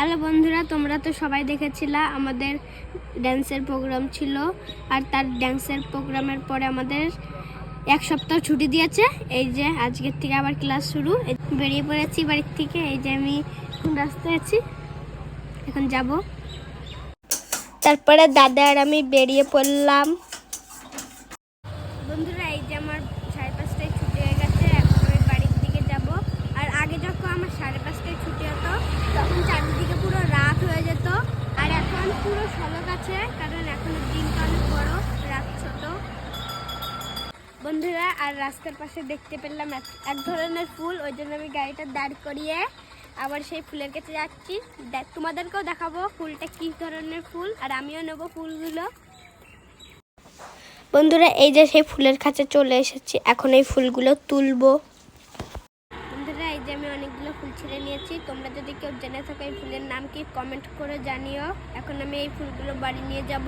Hello বন্ধুরা, তোমরা তো সবাই দেখেছিলা আমাদের ড্যান্সের প্রোগ্রাম ছিল। আর তার ড্যান্সের প্রোগ্রামের পরে আমাদের এক সপ্তাহ ছুটি দিয়েছে। এই যে আজকের থেকে আবার ক্লাস শুরু। বেরিয়ে পড়েছি বাড়ির থেকে। এই যে আমি রাস্তায় আছি, এখন যাব। তারপরে দাদা আর আমি বেরিয়ে পড়লাম। বন্ধুরা, এই যে আমার 5:30টায় ছুটি হয়ে গেছে। এখন আমি বাড়ির দিকে যাব। আর আগে যখন আমার 5:30টায় ছুটি হতো তখন চারিদিকে পুরো রাত হয়ে যেত। আর এখন পুরো সলক আছে, কারণ এখন দিনটা অনেক বড়, রাত ছোট। বন্ধুরা, আর রাস্তার পাশে দেখতে পেলাম এক ধরনের ফুল। ওই জন্য আমি গাড়িটা দাঁড় করিয়ে আবার সেই ফুলের কাছে যাচ্ছি। তোমাদেরকেও দেখাবো ফুলটা কি ধরনের ফুল, আর আমিও নেবো ফুলগুলো। বন্ধুরা, এই যে সেই ফুলের কাছে চলে এসেছি, এখন এই ফুলগুলো তুলবো। বন্ধুরা, এই যে আমি অনেকগুলো ফুল ছিঁড়ে নিয়েছি। তোমরা যদি কেউ জেনে থাকো এই ফুলের নাম কি, কমেন্ট করে জানিও। এখন আমি এই ফুলগুলো বাড়ি নিয়ে যাব।